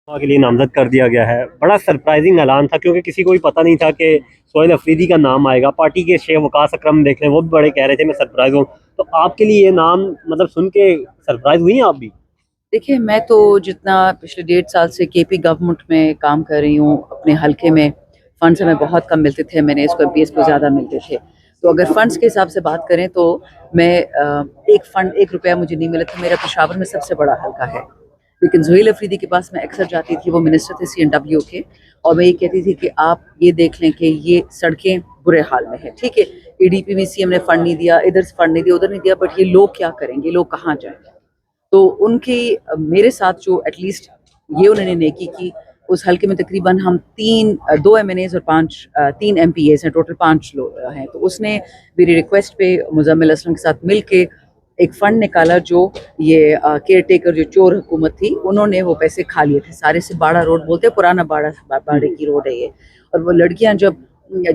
کے لیے نامزد کر دیا گیا ہے. بڑا سرپرائزنگ اعلان تھا کیونکہ کسی کو بھی پتہ نہیں تھا کہ سہیل افریدی کا نام آئے گا. پارٹی کے شیخ وقاص اکرم دیکھ لیں، وہ بھی بڑے کہہ رہے تھے میں سرپرائز ہوں. تو آپ کے لیے یہ نام مطلب سن کے سرپرائز ہوئی ہیں آپ بھی؟ دیکھیے، میں تو جتنا پچھلے 1.5 سال سے کے پی گورنمنٹ میں کام کر رہی ہوں، اپنے حلقے میں فنڈز ہمیں بہت کم ملتے تھے، میں نے اس کو ایم پی ایس کو زیادہ ملتے تھے. تو اگر فنڈز کے حساب سے بات کریں تو میں ایک روپیہ مجھے نہیں ملا تھا. میرا پشاور میں سب سے بڑا حلقہ ہے، لیکن سہیل افریدی کے پاس میں اکثر جاتی تھی. وہ منسٹر تھے CNW کے، اور میں یہ کہتی تھی کہ آپ یہ دیکھ لیں کہ یہ سڑکیں برے حال میں ہیں. ٹھیک ہے، ADP میں CM نے فنڈ نہیں دیا، ادھر سے فنڈ نہیں دیا، ادھر نہیں دیا، بٹ یہ لوگ کیا کریں گے، لوگ کہاں جائیں گے؟ تو ان کی میرے ساتھ جو ایٹ لیسٹ یہ انہوں نے نیکی کی. اس حلقے میں تقریباً ہم 2 MNAs اور 3 MPAs ہیں، ٹوٹل 5 لوگ ہیں. تو اس نے میری ریکویسٹ پہ مزمل اسلم کے ساتھ مل کے ایک فنڈ نکالا، جو یہ کیئر ٹیکر جو چور حکومت تھی انہوں نے وہ پیسے کھا لیے تھے سارے سے. باڑہ روڈ بولتے ہیں، پرانا باڑے کی روڈ ہے یہ. اور وہ لڑکیاں جب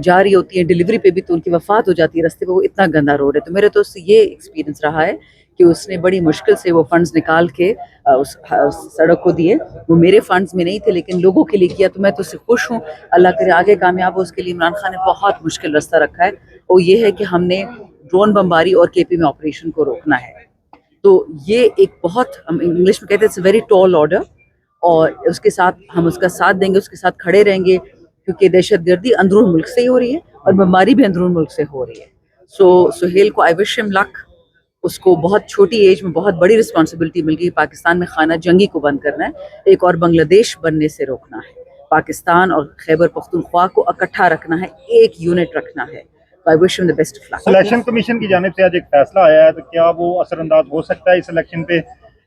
جا رہی ہوتی ہیں ڈیلیوری پہ بھی تو ان کی وفات ہو جاتی ہے رستے پہ، وہ اتنا گندا روڈ ہے. تو میرے تو اس سے یہ ایکسپیرینس رہا ہے کہ اس نے بڑی مشکل سے وہ فنڈز نکال کے اس سڑک کو دیے. وہ میرے فنڈز میں نہیں تھے لیکن لوگوں کے لیے کیا، تو میں تو اس سے خوش ہوں. اللہ کرے آگے کامیاب ہو. اس کے لیے عمران خان نے بہت مشکل رستہ رکھا ہے، وہ یہ ہے کہ ہم نے ڈرون بمباری اور KP میں آپریشن کو روکنا ہے. تو یہ ایک بہت، ہم انگلش میں کہتے ہیں ویری ٹال آرڈر، اور اس کے ساتھ ہم اس کا ساتھ دیں گے، اس کے ساتھ کھڑے رہیں گے، کیونکہ دہشت گردی اندرون ملک سے ہی ہو رہی ہے اور بمباری بھی اندرون ملک سے ہو رہی ہے. سہیل کو آئی وش ہم لک. اس کو بہت چھوٹی ایج میں بہت بڑی رسپانسبلٹی مل گئی. پاکستان میں خانہ جنگی کو بند کرنا ہے، ایک اور بنگلہ دیش بننے سے روکنا ہے، پاکستان اور خیبر پختونخوا کو اکٹھا رکھنا ہے، ایک یونٹ رکھنا ہے. I wish him the best of luck. Selection commission کی جانب سے آج ایک فیصلہ آیا ہے، تو کیا وہ اثر انداز ہو سکتا ہے اس الیکشن پہ؟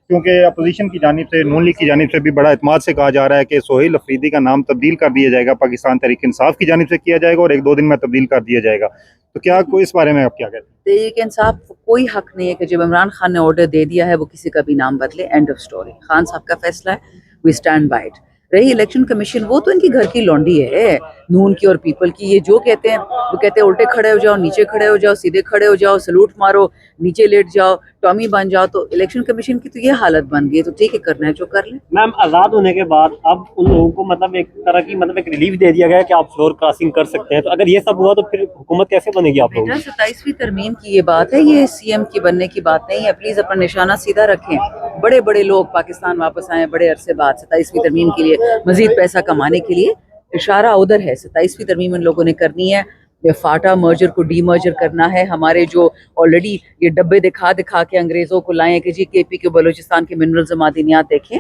کیونکہ اپوزیشن کی جانب سے، نون لیگ کی جانب سے بھی بڑا اعتماد سے کہا جا رہا ہے کہ سہیل افریدی کا نام تبدیل کر دیا جائے گا، پاکستان تحریک انصاف کی جانب سے کیا جائے گا اور 1-2 دن میں تبدیل کر دیا جائے گا. تو کیا کوئی اس بارے میں آپ کیا کہتے ہیں؟ تحریک انصاف کو کوئی حق نہیں ہے کہ جب عمران خان نے آرڈر دے دیا ہے وہ کسی کا بھی نام بدلے. And of story. خان صاحب کا فیصلہ ہے، وی اسٹینڈ بائی اٹ. رہی الیکشن کمیشن، وہ تو ان کی گھر کی لونڈی ہے، نون کی اور پیپل کی. یہ جو کہتے ہیں وہ کہتے ہیں الٹے کھڑے ہو جاؤ، نیچے کھڑے ہو جاؤ، سیدھے کھڑے ہو جاؤ، سلوٹ مارو، نیچے لیٹ جاؤ، ٹامی بن جاؤ. تو الیکشن کمیشن کی تو یہ حالت بن گئی ہے. تو ٹھیک ہے، کرنا ہے جو کر لیں. میم، آزاد ہونے کے بعد اب ان لوگوں کو مطلب ایک طرح کی ایک ریلیف دے دیا گیا ہے کہ آپ فلور کراسنگ کر سکتے ہیں. تو اگر یہ سب ہوا تو پھر حکومت کیسے بنے گی آپ لوگوں بیٹا، کی؟ 27ویں ترمیم کی یہ بات ہے، یہ CM کی بننے کی بات نہیں ہے. پلیز اپنا نشانہ سیدھا رکھیں. بڑے بڑے لوگ پاکستان واپس آئے بڑے عرصے بعد 27ویں ترمیم کے لیے، مزید پیسہ کمانے کے لیے. اشارہ ادھر ہے. 27ویں ترمیم ان لوگوں نے کرنی ہے. یہ فاٹا مرجر کو ڈی مرجر کرنا ہے. ہمارے جو آلریڈی یہ ڈبے دکھا دکھا کے انگریزوں کو لائیں کہ جی KP کے بلوچستان کے منرلز و معدنیات دیکھیں،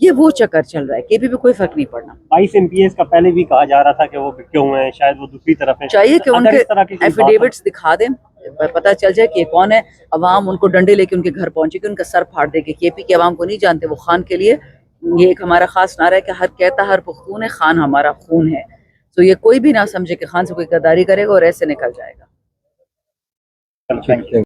یہ وہ چکر چل رہا ہے. KP پہ کوئی فرق نہیں پڑنا. 22 MPAs کا پہلے بھی کہا جا رہا تھا کہ وہ بکے ہوئے ہیں، شاید وہ دوسری طرف ہیں. چاہیے کہ ان اگر کے اس طرح کی کوئی بات ہو- ایفیڈیوٹس دکھا دیں، پتہ چل جائے کہ یہ کون ہے. عوام ان کو ڈنڈے لے کے ان کے گھر پہنچے گی، ان کا سر پھاڑ دے گی. KP کے عوام کو نہیں جانتے. وہ خان کے لیے یہ ایک ہمارا خاص نعرہ ہے کہ ہر کہتا ہر پختون ہے، خان ہمارا خون ہے. تو یہ کوئی بھی نہ سمجھے کہ خان سے کوئی غداری کرے گا اور ایسے نکل جائے گا. Thank you.